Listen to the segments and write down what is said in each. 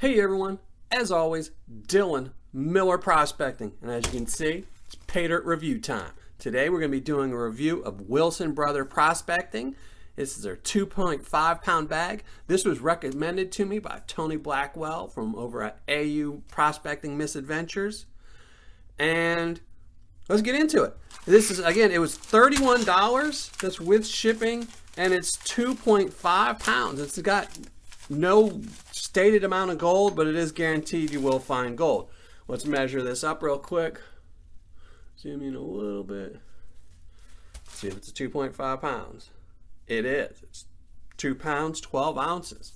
Hey everyone, as always, Dylan Miller Prospecting, and as you can see, it's Paydirt review time. Today we're going to be doing a review of Wilson Brother Prospecting. This is their 2.5 pound bag. This was recommended to me by Tony Blackwell from over at AU Prospecting Misadventures. And let's get into it. This is, again, it was $31. That's with shipping, and it's 2.5 pounds. It's got no stated amount of gold, but it is guaranteed you will find gold. Let's measure this up real quick. Zoom in a little bit. See if it's a 2.5 pounds. It is. It's 2 pounds, 12 ounces.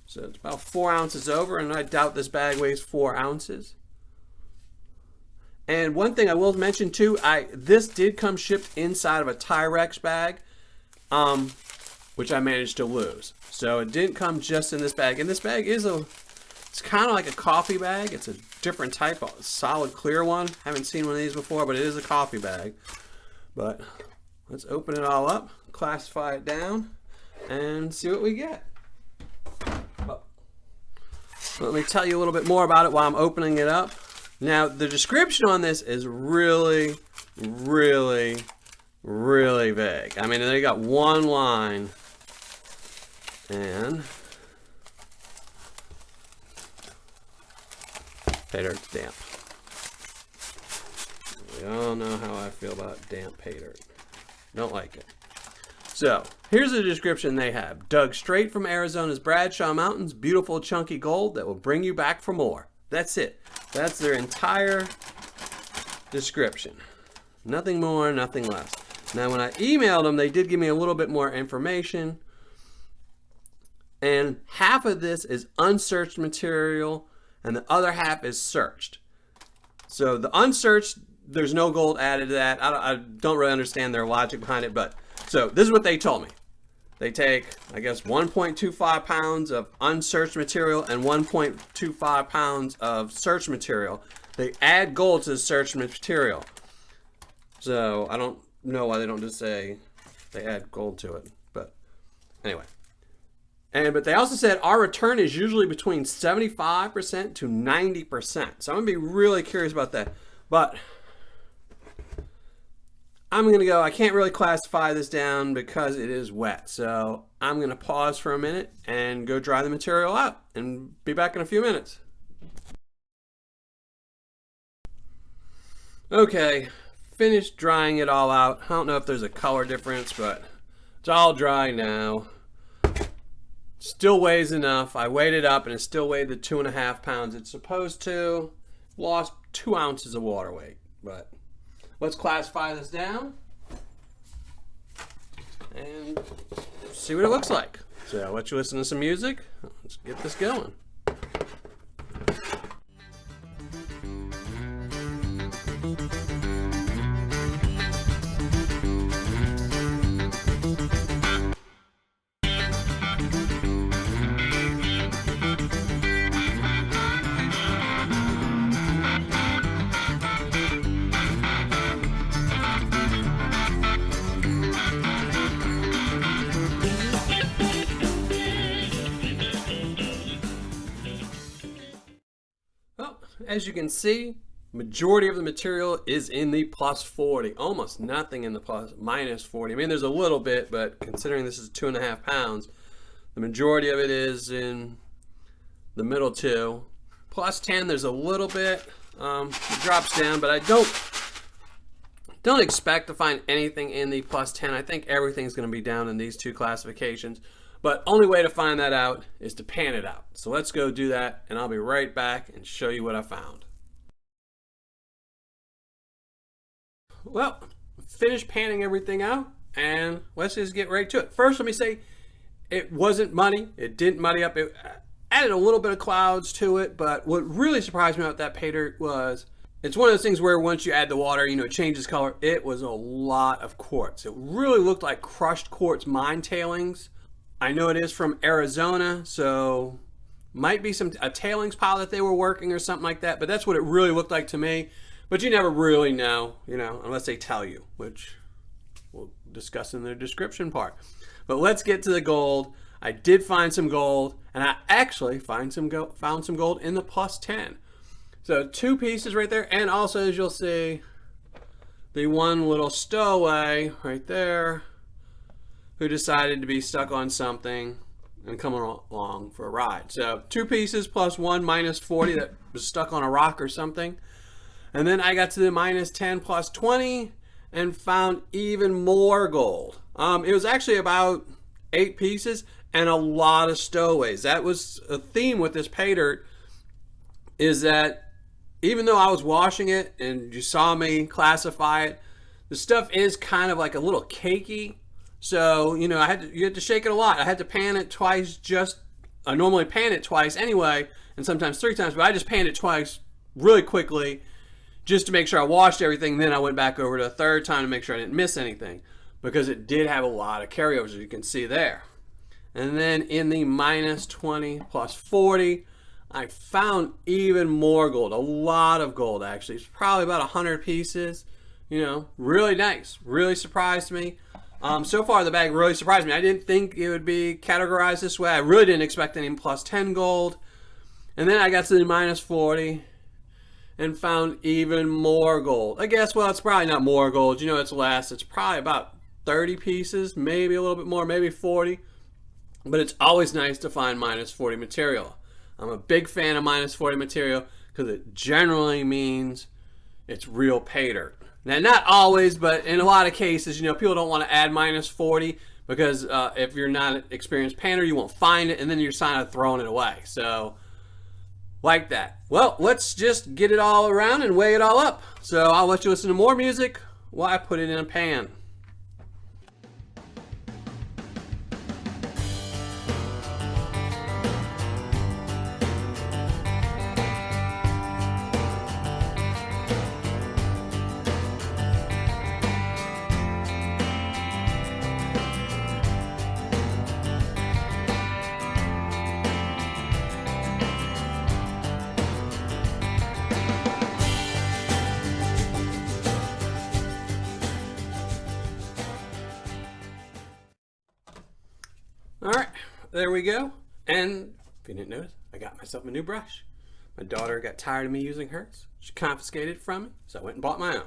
So it's about 4 ounces over, and I doubt this bag weighs 4 ounces. And one thing I will mention too, this did come shipped inside of a Tyrex bag, which I managed to lose. So it didn't come just in this bag. And this bag is it's kind of like a coffee bag. It's a different type of solid clear one. Haven't seen one of these before, but it is a coffee bag. But let's open it all up, classify it down, and see what we get. Let me tell you a little bit more about it while I'm opening it up. Now, the description on this is really, really, really vague. I mean, they got one line, and Paydirt's damp. We all know how I feel about damp Paydirt. Don't like it. So, here's the description they have. Dug straight from Arizona's Bradshaw Mountains, beautiful chunky gold that will bring you back for more. That's it. That's their entire description. Nothing more, nothing less. Now, when I emailed them, they did give me a little bit more information. And half of this is unsearched material, and the other half is searched. So the unsearched, there's no gold added to that. I don't really understand their logic behind it, but so this is what they told me. They take, I guess, 1.25 pounds of unsearched material and 1.25 pounds of searched material. They add gold to the searched material. So I don't know why they don't just say they add gold to it. But anyway. But they also said our return is usually between 75% to 90%. So I'm going to be really curious about that. But I'm going to go, I can't really classify this down because it is wet. So I'm going to pause for a minute and go dry the material out and be back in a few minutes. Okay, finished drying it all out. I don't know if there's a color difference, but it's all dry now. Still weighs enough. I weighed it up and it still weighed the 2.5 pounds it's supposed to. Lost 2 ounces of water weight, but let's classify this down and see what it looks like. So I'll let you listen to some music. Let's get this going. As you can see, majority of the material is in the plus 40, almost nothing in the minus 40. I mean, there's a little bit, but considering this is 2.5 pounds, the majority of it is in the middle two. Plus 10, there's a little bit, it drops down, but I don't expect to find anything in the plus 10. I think everything's going to be down in these two classifications. But only way to find that out is to pan it out. So let's go do that, and I'll be right back and show you what I found. Well, finished panning everything out, and let's just get right to it. First, let me say, it wasn't muddy. It didn't muddy up. It added a little bit of clouds to it, but what really surprised me about that Paydirt was, it's one of those things where once you add the water, you know, it changes color. It was a lot of quartz. It really looked like crushed quartz mine tailings. I know it is from Arizona, so might be a tailings pile that they were working or something like that, but that's what it really looked like to me. But you never really know, you know, unless they tell you, which we'll discuss in the description part. But let's get to the gold. I did find some gold, And I actually found some gold in the plus 10. So 2 pieces right there. And also, as you'll see, the one little stowaway right there who decided to be stuck on something and come along for a ride. So 2 pieces plus 1 minus 40 that was stuck on a rock or something. And then I got to the minus 10 plus 20 and found even more gold. It was actually about 8 pieces and a lot of stowaways. That was a theme with this Paydirt, is that even though I was washing it and you saw me classify it, the stuff is kind of like a little cakey. So, you know, you had to shake it a lot. I had to pan it twice. I normally pan it twice anyway, and sometimes 3 times, but I just panned it twice really quickly just to make sure I washed everything. Then I went back over to a 3rd time to make sure I didn't miss anything, because it did have a lot of carryovers, as you can see there. And then in the minus 20 plus 40, I found even more gold, a lot of gold actually. It's probably about 100 pieces, you know, really nice, really surprised me. So far the bag really surprised me. I didn't think it would be categorized this way. I really didn't expect any plus 10 gold. And then I got to the minus 40 and found even more gold. I guess, well, it's probably not more gold. You know, it's less. It's probably about 30 pieces, maybe a little bit more, maybe 40. But it's always nice to find minus 40 material. I'm a big fan of minus 40 material because it generally means it's real Paydirt. Now, not always, but in a lot of cases, you know, people don't want to add minus 40 because if you're not an experienced panner, you won't find it, and then you're kind of throwing it away. So, like that. Well, let's just get it all around and weigh it all up. So I'll let you listen to more music while I put it in a pan. All right, there we go. And if you didn't notice, I got myself a new brush. My daughter got tired of me using hers. She confiscated it from me, so I went and bought my own.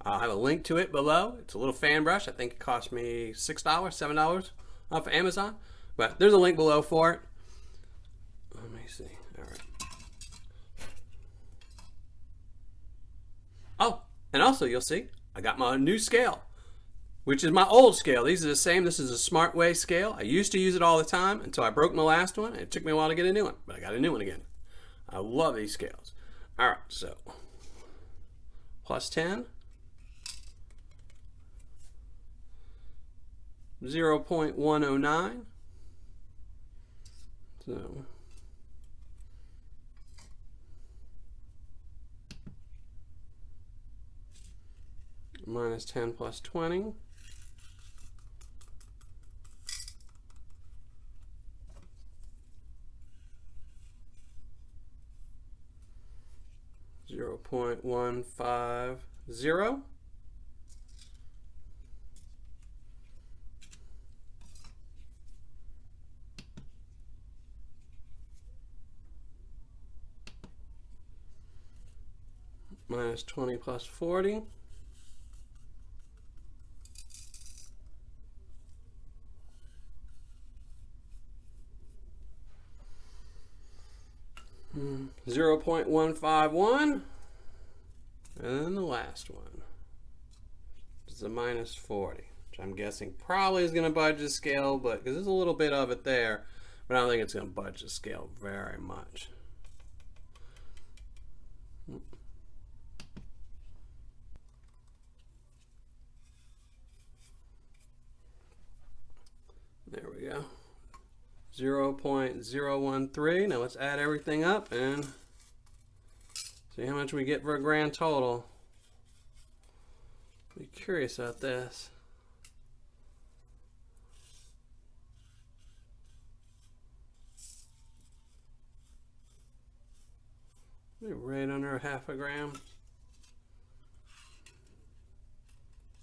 I'll have a link to it below. It's a little fan brush. I think it cost me $6, $7 off of Amazon. But there's a link below for it. Let me see. All right. Oh, and also you'll see I got my new scale, which is my old scale. These are the same. This is a Smart Way scale. I used to use it all the time until I broke my last one. It took me a while to get a new one, but I got a new one again. I love these scales. All right, so plus 10, 0.109. So minus 10 plus 20. 0.150. Minus 20 plus 40. Hmm. 0.151. And then the last one is a minus 40, which I'm guessing probably is going to budge the scale, but because there's a little bit of it there, but I don't think it's going to budge the scale very much. There we go. 0.013. Now let's add everything up and see how much we get for a grand total. Be curious about this. Right under half a gram.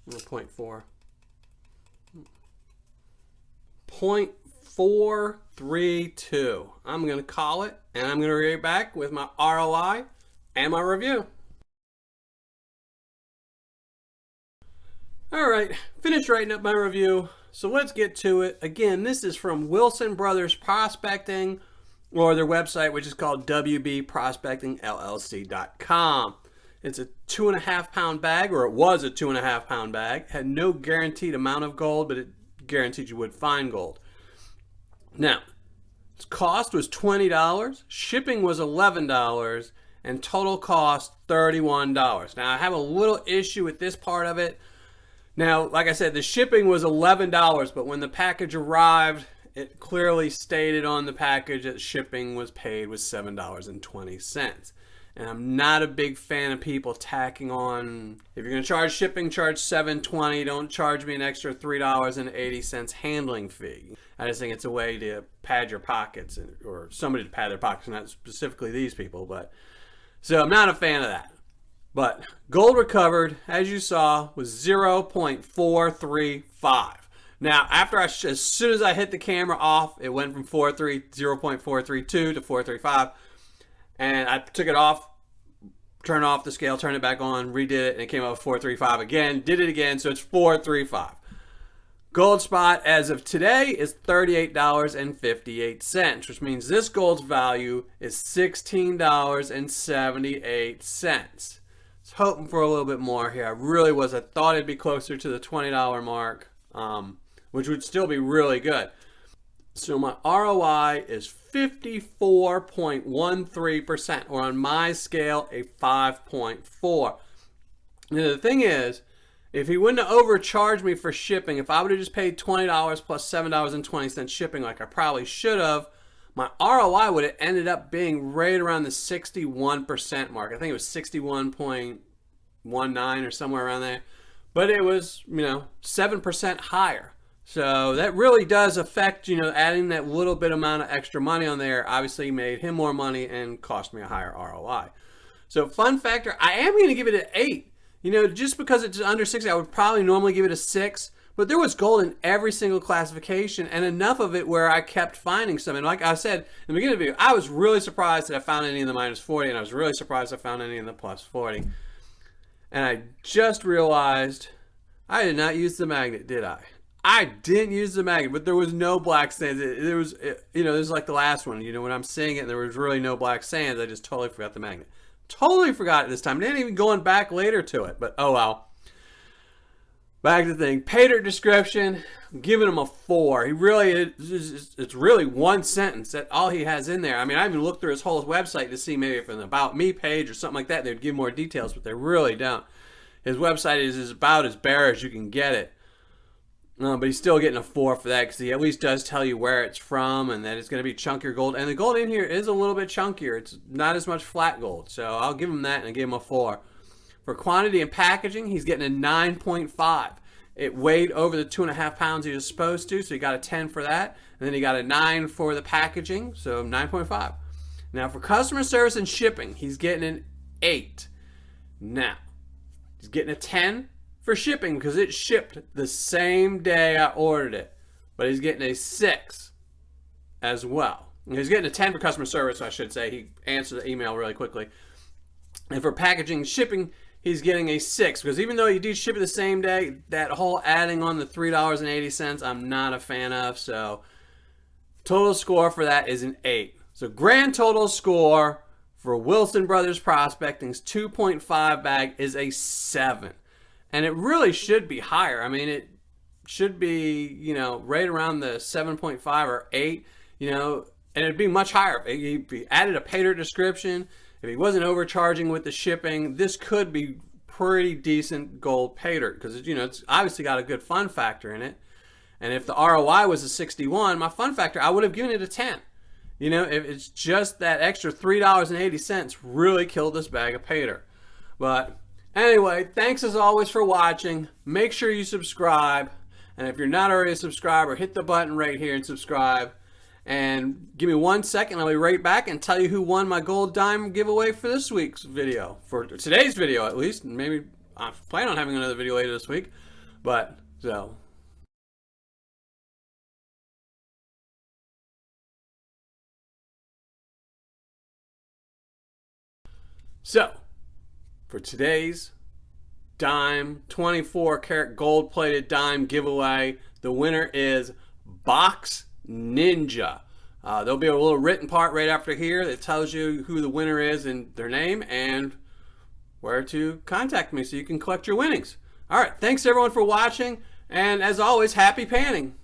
0.4. 0.4 432. I'm going to call it, and I'm going to read back with my ROI and my review. All right, finished writing up my review, so let's get to it. Again, this is from Wilson Brothers Prospecting, or their website, which is called wbprospectingllc.com. It's a 2.5 pound bag, or it was a 2.5 pound bag. Had no guaranteed amount of gold, but it guaranteed you would find gold. Now, its cost was $20, shipping was $11, and total cost $31. Now, I have a little issue with this part of it. Now, like I said, the shipping was $11, but when the package arrived, it clearly stated on the package that shipping was paid with $7.20. And I'm not a big fan of people tacking on, if you're going to charge shipping, charge $7.20. Don't charge me an extra $3.80 handling fee. I just think it's a way to pad your pockets, or somebody to pad their pockets, not specifically these people. But so I'm not a fan of that. But gold recovered, as you saw, was 0.435. Now, as soon as I hit the camera off, it went from 0.432 to 435. And I took it off, turned off the scale, turned it back on, redid it, and it came out with 435 again. Did it again, so it's 435. Gold spot as of today is $38.58, which means this gold's value is $16.78. I was hoping for a little bit more here. I really was. I thought it'd be closer to the $20 mark, which would still be really good. So my ROI is 54.13%, or on my scale, a 5.4. Now the thing is, if he wouldn't have overcharged me for shipping, if I would have just paid $20 plus $7.20 shipping like I probably should have, my ROI would have ended up being right around the 61% mark. I think it was 61.19 or somewhere around there. But it was, 7% higher. So that really does affect, adding that little bit amount of extra money on there obviously made him more money and cost me a higher ROI. So fun factor, I am going to give it an 8. Just because it's under 60, I would probably normally give it a 6. But there was gold in every single classification, and enough of it where I kept finding some. And like I said in the beginning of the video, I was really surprised that I found any in the -40, and I was really surprised I found any in the +40. And I just realized I did not use the magnet, did I? I didn't use the magnet, but there was no black sands. There was, this is like the last one. When I'm seeing it and there was really no black sands, I just totally forgot the magnet. Totally forgot it this time. I didn't even going back later to it, but oh well. Back to the thing. Paydirt description, I'm giving him a 4. It's really one sentence. That's all he has in there. I mean, I even looked through his whole website to see maybe if an About Me page or something like that, they'd give more details, but they really don't. His website is about as bare as you can get it. But he's still getting a 4 for that because he at least does tell you where it's from and that it's going to be chunkier gold. And the gold in here is a little bit chunkier. It's not as much flat gold. So I'll give him that and I give him a 4. For quantity and packaging, he's getting a 9.5. It weighed over the 2.5 pounds he was supposed to, so he got a 10 for that. And then he got a 9 for the packaging, so 9.5. Now for customer service and shipping, he's getting an 8. Now, he's getting a 10 for shipping because it shipped the same day I ordered it. But he's getting a 6 as well. And he's getting a 10 for customer service, I should say. He answered the email really quickly. And for packaging and shipping, he's getting a 6 because even though you do ship it the same day, that whole adding on the $3.80 I'm not a fan of. So total score for that is an 8. So grand total score for Wilson Brothers Prospecting's 2.5 bag is a 7. And it really should be higher. I mean, it should be, right around the 7.5 or 8, and it'd be much higher. If he added a Paydirt description, if he wasn't overcharging with the shipping, this could be pretty decent gold Paydirt because, it's obviously got a good fun factor in it. And if the ROI was a 61, my fun factor, I would have given it a 10. If it's just that extra $3.80 really killed this bag of Paydirt. But anyway, thanks as always for watching. Make sure you subscribe. And if you're not already a subscriber, hit the button right here and subscribe. And give me 1 second, I'll be right back and tell you who won my gold dime giveaway for this week's video. For today's video, at least. Maybe I plan on having another video later this week. But, so... So, for today's dime, 24-karat gold-plated dime giveaway, the winner is Box Ninja. There'll be a little written part right after here that tells you who the winner is and their name and where to contact me so you can collect your winnings. All right, thanks everyone for watching, and as always, happy panning.